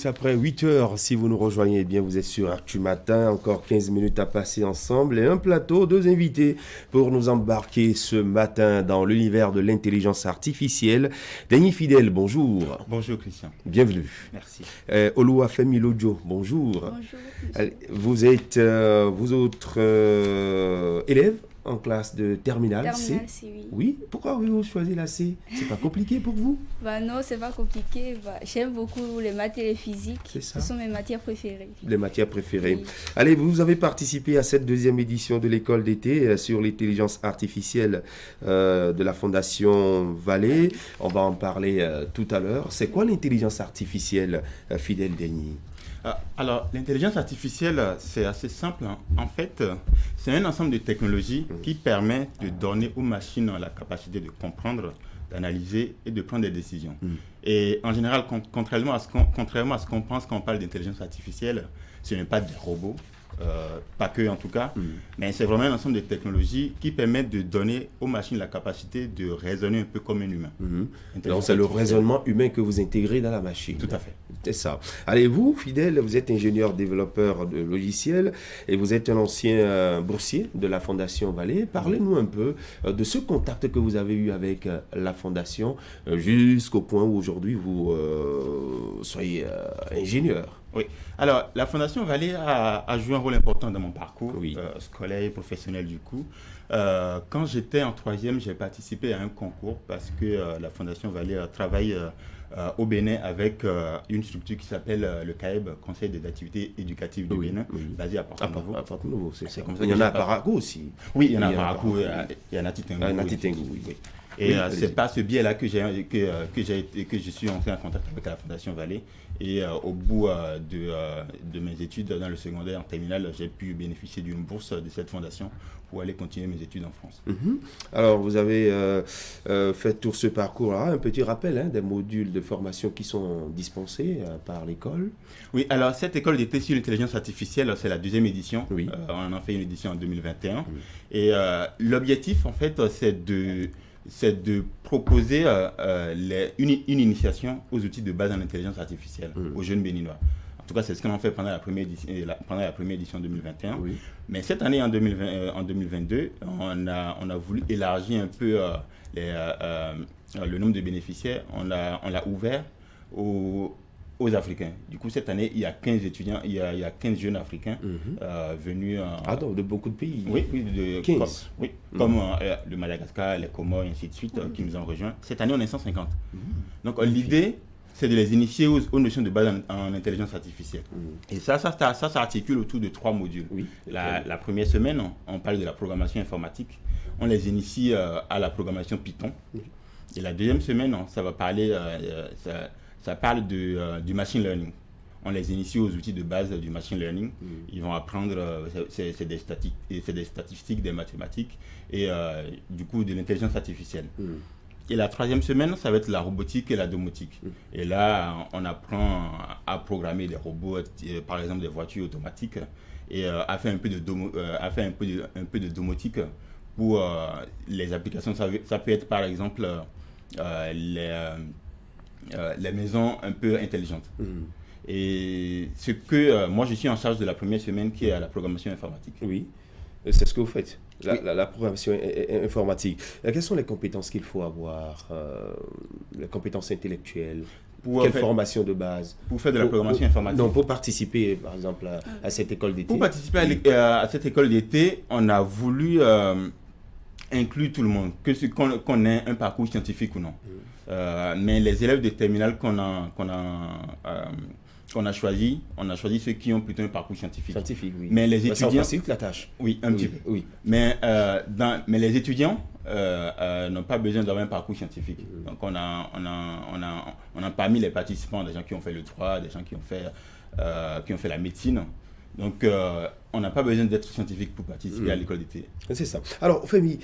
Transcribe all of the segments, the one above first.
minutes après 8 heures. Si vous nous rejoignez, eh bien, vous êtes sur Actu Matin. Encore 15 minutes à passer ensemble et un plateau, 2 invités pour nous embarquer ce matin dans l'univers de l'intelligence artificielle. Denis Fidèle, bonjour. Bonjour Christian. Bienvenue. Merci. Oluwafemi Lodjo, bonjour. Bonjour. Allez, vous êtes, vous autres élèves en classe de terminale C. Terminale C, oui. Oui, pourquoi avez-vous choisi la C? C'est pas compliqué pour vous? Non, c'est pas compliqué. J'aime beaucoup les maths et les physiques. C'est ça. Ce sont mes matières préférées. Les matières préférées. Oui. Allez, vous avez participé à cette 2e édition de l'école d'été sur l'intelligence artificielle de la Fondation Vallée. On va en parler tout à l'heure. C'est quoi l'intelligence artificielle, Fidèle Denis? Alors, l'intelligence artificielle, c'est assez simple. En fait, c'est un ensemble de technologies qui permet de donner aux machines la capacité de comprendre, d'analyser et de prendre des décisions. Et en général, contrairement à ce qu'on pense quand on parle d'intelligence artificielle, ce n'est pas des robots, pas que en tout cas, mais c'est vraiment un ensemble de technologies qui permettent de donner aux machines la capacité de raisonner un peu comme un humain. Donc c'est le raisonnement humain que vous intégrez dans la machine. Tout à fait. C'est ça. Allez, vous, Fidèle, vous êtes ingénieur développeur de logiciels et vous êtes un ancien boursier de la Fondation Vallée. Parlez-nous un peu de ce contact que vous avez eu avec la Fondation jusqu'au point où aujourd'hui vous soyez ingénieur. Oui. Alors, la Fondation Vallée a joué un rôle important dans mon parcours scolaire et professionnel du coup. Quand j'étais en 3e, j'ai participé à un concours parce que la Fondation Vallée travaille au Bénin avec une structure qui s'appelle le CAEB, Conseil des activités éducatives du Bénin, basé à Porto-Nouveau. À Porto-Nouveau, c'est comme ça. Il y en a à Parakou aussi. Oui, il y en a à Parakou, il y en a à Titengu. Oui. Et c'est par ce biais-là que je suis entré en contact avec la Fondation Vallée. Et au bout de mes études dans le secondaire en terminale, j'ai pu bénéficier d'une bourse de cette fondation pour aller continuer mes études en France. Alors, vous avez fait tout ce parcours-là. Un petit rappel des modules de formation qui sont dispensés par l'école. Oui, alors cette école d'été sur l'intelligence artificielle, c'est la 2e édition. Oui. On en a fait une édition en 2021. Et l'objectif, en fait, c'est de proposer une initiation aux outils de base en intelligence artificielle aux jeunes béninois. En tout cas, c'est ce qu'on a fait pendant la première édition 2021. Oui. Mais cette année, en 2022, on a voulu élargir un peu le nombre de bénéficiaires. On l'a ouvert aux Africains. Du coup, cette année, il y a 15 étudiants, il y a 15 jeunes Africains venus... donc de beaucoup de pays. Oui, 15. Comme le Madagascar, les Comores, et ainsi de suite, qui nous ont rejoints. Cette année, on est 150. Donc, l'idée, c'est de les initier aux notions de base en intelligence artificielle. Et ça s'articule autour de 3 modules. Oui. La première semaine, on parle de la programmation informatique. On les initie à la programmation Python. Et la deuxième semaine, ça va parler... Ça parle du machine learning. On les initie aux outils de base du machine learning. Ils vont apprendre, c'est des statistiques, des mathématiques et du coup de l'intelligence artificielle. Et la 3e semaine, ça va être la robotique et la domotique. Et là, on apprend à programmer des robots, par exemple des voitures automatiques, et à faire un peu de domotique pour les applications. Ça peut être par exemple les maisons un peu intelligentes. Et ce que moi je suis en charge de la première semaine qui est la programmation informatique. Oui, c'est ce que vous faites, la programmation informatique. Quelles sont les compétences qu'il faut avoir, les compétences intellectuelles? Quelle formation de base? Pour faire de la programmation informatique? Non, pour participer par exemple à cette école d'été. Pour participer à cette école d'été, on a voulu inclure tout le monde, qu'on ait un parcours scientifique ou non. Mais les élèves de terminale qu'on a choisi, on a choisi ceux qui ont plutôt un parcours scientifique. Oui. Mais les étudiants... Ça facilite la tâche. Oui, un petit peu. Oui. Mais les étudiants n'ont pas besoin d'avoir un parcours scientifique. Donc on a parmi les participants des gens qui ont fait le droit, des gens qui ont fait la médecine. Donc, on n'a pas besoin d'être scientifique pour participer à l'école d'été. C'est ça. Alors, Femi,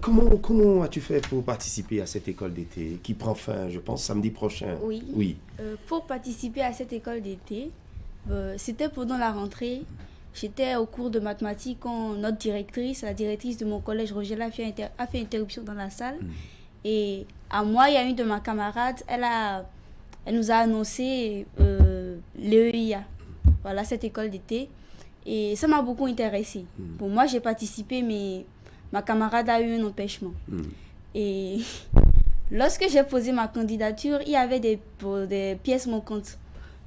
comment as-tu fait pour participer à cette école d'été qui prend fin, je pense, samedi prochain? Oui. Pour participer à cette école d'été, c'était pendant la rentrée. J'étais au cours de mathématiques quand notre directrice, la directrice de mon collège, Roger, a fait interruption dans la salle. Et à moi, il y a une de mes camarades, elle nous a annoncé l'EIA. Voilà, cette école d'été. Et ça m'a beaucoup intéressée. Pour moi, j'ai participé, mais ma camarade a eu un empêchement. Et lorsque j'ai posé ma candidature, il y avait des pièces manquantes.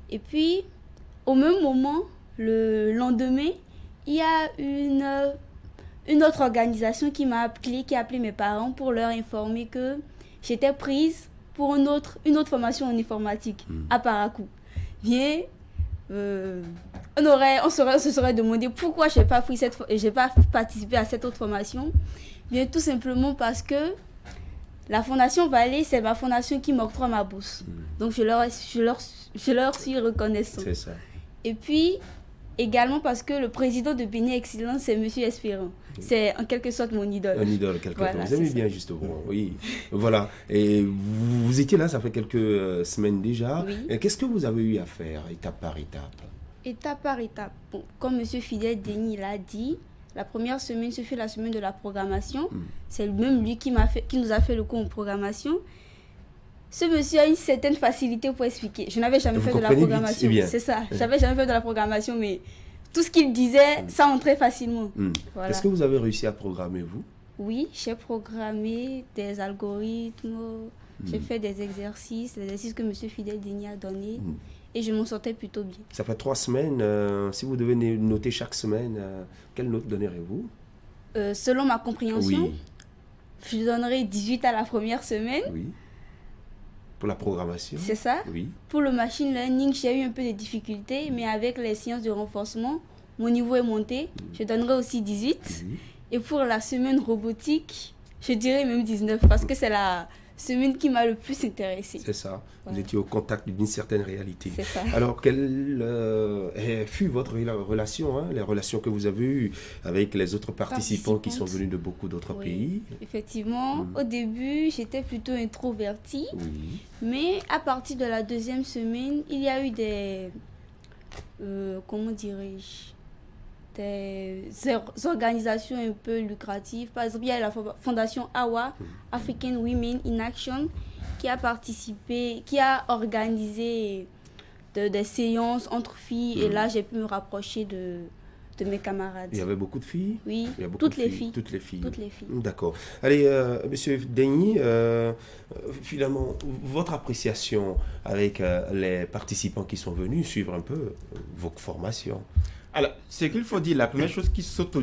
Et puis, au même moment, le lendemain, il y a une autre organisation qui m'a appelé, qui a appelé mes parents pour leur informer que j'étais prise pour une autre formation en informatique à Parakou. Bien, on se serait demandé pourquoi je n'ai pas participé à cette autre formation. Bien, tout simplement parce que la Fondation Vallée, c'est ma fondation qui m'octroie ma bourse. Donc, je leur suis reconnaissante. C'est ça. Et puis, également parce que le président de Béni Excellence, c'est M. Espérant. C'est en quelque sorte mon idole. Un idole, quelque part. Voilà, Vous aimez c'est bien, ça. justement. Oui. Voilà. Et vous étiez là, ça fait quelques semaines déjà. Oui. Et qu'est-ce que vous avez eu à faire, étape par étape? Étape par étape. Bon, comme M. Fidel Denis l'a dit, la première semaine, ce fut la semaine de la programmation. C'est même lui qui nous a fait le cours en programmation. Ce monsieur a une certaine facilité pour expliquer. Je n'avais jamais fait de la programmation. C'est ça. Je n'avais jamais fait de la programmation, mais tout ce qu'il disait, ça entrait facilement. Voilà. Est-ce que vous avez réussi à programmer, vous? Oui, j'ai programmé des algorithmes, j'ai fait des exercices que M. Fidel Denis a donnés, et je m'en sortais plutôt bien. Ça fait 3 semaines. Si vous devez noter chaque semaine, quelle note donnerez-vous? Selon ma compréhension, je donnerai 18 à la première semaine. Oui. Pour la programmation? C'est ça. Oui. Pour le machine learning, j'ai eu un peu de difficultés, mais avec les sciences de renforcement, mon niveau est monté. Je donnerai aussi 18. Et pour la semaine robotique, je dirais même 19, parce que c'est la semaine qui m'a le plus intéressée. C'est ça. Voilà. Vous étiez au contact d'une certaine réalité. C'est ça. Alors, quelle fut votre relation, les relations que vous avez eues avec les autres participants qui sont venus de beaucoup d'autres pays? Effectivement, au début, j'étais plutôt introvertie. Oui. Mais à partir de la deuxième semaine, il y a eu des organisations un peu lucratives. Par exemple, il y a la fondation AWA, African Women in Action, qui a participé, qui a organisé des séances entre filles. Et là, j'ai pu me rapprocher de mes camarades. Il y avait beaucoup de filles? Oui, Il y a beaucoup toutes de les filles. Toutes les filles. Toutes les filles. D'accord. Allez, Monsieur Denis, finalement, votre appréciation avec les participants qui sont venus suivre un peu vos formations? Alors, ce qu'il faut dire, la première chose qui saute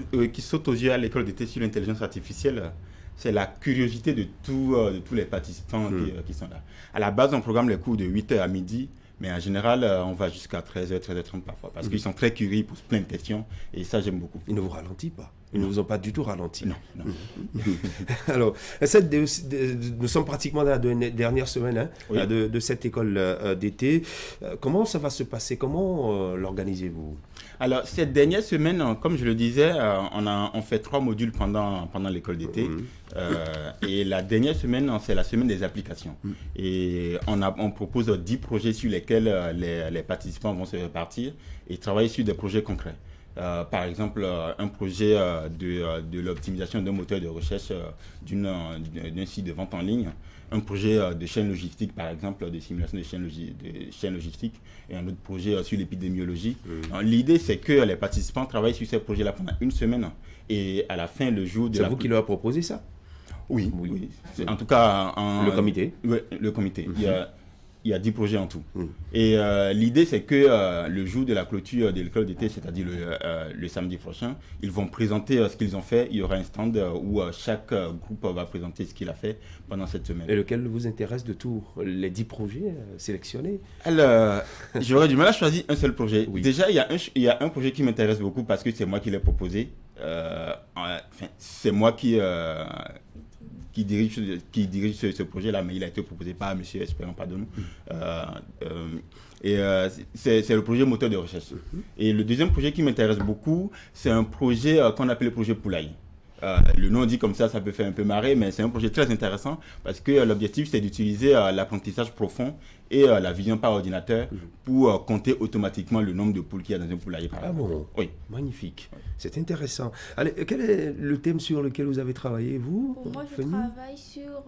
aux yeux à l'école d'été sur l'intelligence artificielle, c'est la curiosité de tous les participants qui sont là. À la base, on programme les cours de 8h à midi, mais en général, on va jusqu'à 13h, 13h30 parfois, parce qu'ils sont très curieux, ils posent plein de questions, et ça, j'aime beaucoup. Ils ne vous ralentissent pas? Ils ne vous ont pas du tout ralenti? Non. Alors, nous sommes pratiquement dans la dernière semaine de cette école d'été. Comment ça va se passer? Comment l'organisez-vous? Alors, cette dernière semaine, comme je le disais, on fait 3 modules pendant l'école d'été. Et la dernière semaine, c'est la semaine des applications. Et on propose 10 projets sur lesquels les participants vont se répartir et travailler sur des projets concrets. Par exemple, un projet de l'optimisation d'un moteur de recherche d'un site de vente en ligne, un projet de chaîne logistique, par exemple, de simulation de chaîne logistique, et un autre projet sur l'épidémiologie. L'idée, c'est que les participants travaillent sur ces projets-là pendant une semaine, et à la fin, le jour de C'est vous qui leur a proposé ça? Oui. En tout cas, le comité. Oui, le comité. Il y a 10 projets en tout. Et l'idée, c'est que le jour de la clôture de l'école d'été, c'est-à-dire le samedi prochain, ils vont présenter ce qu'ils ont fait. Il y aura un stand où chaque groupe va présenter ce qu'il a fait pendant cette semaine. Et lequel vous intéresse de tous les 10 projets sélectionnés? Alors, j'aurais du mal à choisir un seul projet. Oui. Déjà, il y a un projet qui m'intéresse beaucoup parce que c'est moi qui l'ai proposé. C'est moi qui dirige ce projet-là, mais il a été proposé par M. Espérant, pardon. C'est le projet moteur de recherche. Et le deuxième projet qui m'intéresse beaucoup, c'est un projet qu'on appelle le projet Poulaille. Le nom dit comme ça peut faire un peu marrer, mais c'est un projet très intéressant parce que l'objectif, c'est d'utiliser l'apprentissage profond et la vision par ordinateur pour compter automatiquement le nombre de poules qu'il y a dans un poulailler. Ah bon? Oui. Magnifique. C'est intéressant. Allez, quel est le thème sur lequel vous avez travaillé, vous? Moi, je travaille sur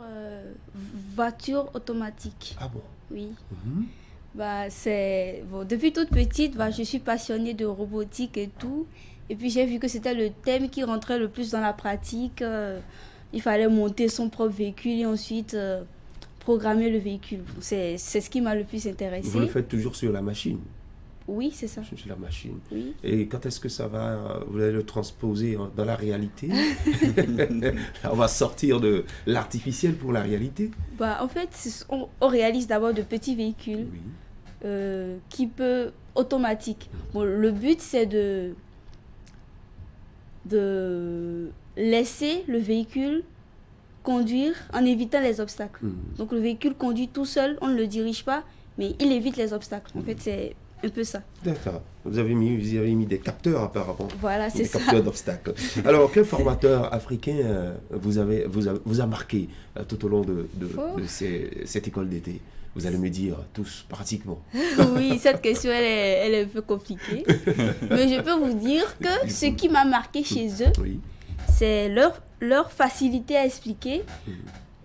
voiture automatique. Ah bon? Oui. Bon, depuis toute petite, je suis passionnée de robotique et tout. Et puis j'ai vu que c'était le thème qui rentrait le plus dans la pratique. Il fallait monter son propre véhicule et ensuite programmer le véhicule. C'est ce qui m'a le plus intéressée. Vous le faites toujours sur la machine? Oui, c'est ça. Sur la machine. Oui. Et quand est-ce que vous allez le transposer dans la réalité? On va sortir de l'artificiel pour la réalité? En fait, on réalise d'abord de petits véhicules qui peuvent automatiques. Bon, le but, c'est de laisser le véhicule conduire en évitant les obstacles. Donc le véhicule conduit tout seul, on ne le dirige pas, mais il évite les obstacles. En fait, c'est un peu ça. D'accord. Vous avez mis des capteurs apparemment. Voilà, c'est ça. Des capteurs d'obstacles. Alors, quel formateur africain vous a marqué tout au long de cette école d'été? Vous allez me dire tous, pratiquement. Oui, cette question, elle est un peu compliquée. Mais je peux vous dire que ce qui m'a marqué chez eux, c'est leur facilité à expliquer.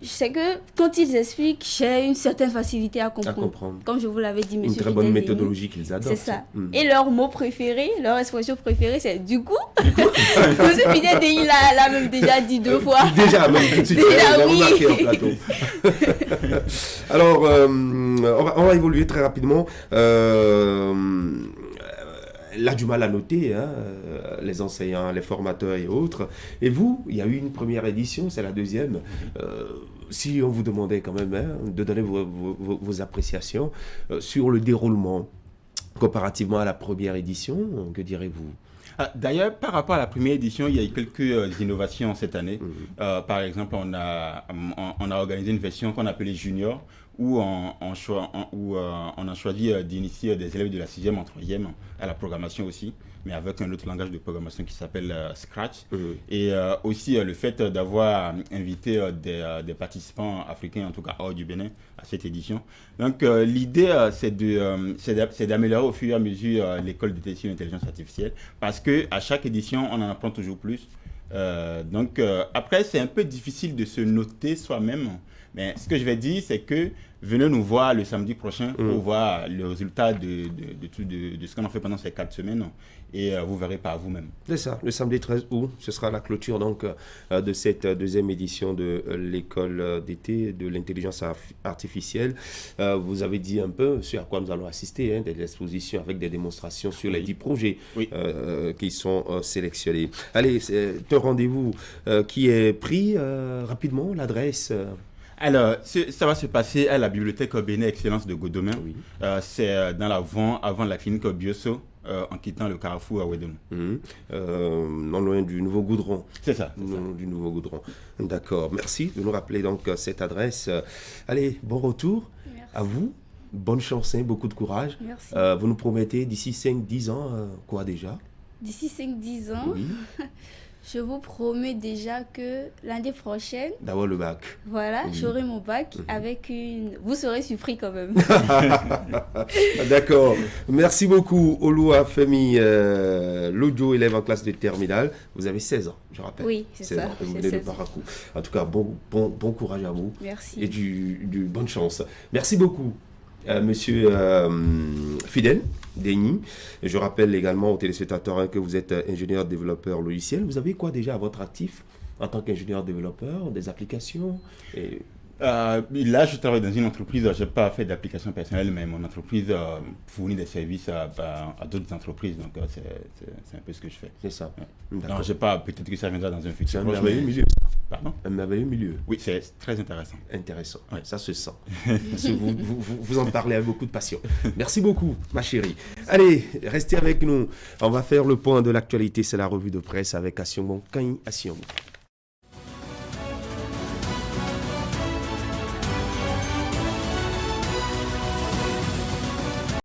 Je sais que quand ils expliquent, j'ai une certaine facilité à comprendre. Comme je vous l'avais dit, monsieur. Une très bonne méthodologie qu'ils adoptent. C'est ça. Et leur mot préféré, leur expression préférée, c'est du coup. Monsieur Fidel, il l'a même déjà dit 2 fois. Déjà, même tout de suite. Déjà, oui. Remarqué en plateau. Alors, on va évoluer très rapidement. Là, du mal à noter, les enseignants, les formateurs et autres. Et vous, il y a eu une première édition, c'est la deuxième. Si on vous demandait quand même de donner vos appréciations sur le déroulement comparativement à la première édition, que direz-vous? D'ailleurs, par rapport à la première édition, il y a eu quelques innovations cette année. Par exemple, on a organisé une version qu'on appelait Junior, où on a choisi d'initier des élèves de la 6e en 3e à la programmation aussi, mais avec un autre langage de programmation qui s'appelle Scratch. Et aussi le fait d'avoir invité des participants africains, en tout cas hors du Bénin, à cette édition. Donc l'idée, c'est d'améliorer au fur et à mesure l'école d'été sur l'intelligence artificielle, parce qu'à chaque édition, on en apprend toujours plus. Donc après, c'est un peu difficile de se noter soi-même. Mais ce que je vais dire, c'est que venez nous voir le samedi prochain pour voir le résultat de ce qu'on a fait pendant ces 4 semaines et vous verrez par vous-même. C'est ça, le samedi 13 août, ce sera la clôture donc, de cette deuxième édition de l'école d'été de l'intelligence artificielle. Vous avez dit un peu sur à quoi nous allons assister, des expositions avec des démonstrations sur les 10 projets qui sont sélectionnés. Allez, c'est un rendez-vous qui est pris rapidement, l'adresse Alors, ça va se passer à la bibliothèque Bénin Excellence de Godomain. C'est dans avant la clinique Bioso, en quittant le carrefour à Wedon. Non loin du Nouveau Goudron. C'est ça. Du Nouveau Goudron. D'accord. Merci de nous rappeler donc cette adresse. Allez, bon retour. Merci. À vous. Bonne chance, beaucoup de courage. Merci. Vous nous promettez d'ici 5-10 ans, quoi déjà? D'ici 5-10 ans, je vous promets déjà que l'année prochaine, d'avoir le bac. Voilà, j'aurai mon bac avec une... Vous serez surpris quand même. D'accord. Merci beaucoup, Olua Femi Lojo, élève en classe de terminale. Vous avez 16 ans, je rappelle. Oui, c'est ça. Vous venez de Parakou. En tout cas, bon courage à vous. Merci. Et du bonne chance. Merci beaucoup. Monsieur Fidel Denis, je rappelle également aux téléspectateurs que vous êtes ingénieur développeur logiciel. Vous avez quoi déjà à votre actif en tant qu'ingénieur développeur, des applications Là, je travaille dans une entreprise, je n'ai pas fait d'application personnelle, mais mon entreprise fournit des services à d'autres entreprises, donc c'est un peu ce que je fais. C'est ça. Non, je sais pas, peut-être que ça viendra dans un futur. C'est un merveilleux milieu. Pardon? Un merveilleux milieu. Oui, c'est très intéressant. Intéressant, ça se sent. Parce que vous en parlez avec beaucoup de passion. Merci beaucoup, ma chérie. Allez, restez avec nous. On va faire le point de l'actualité, c'est la revue de presse avec Assiomon Kain Assiomon.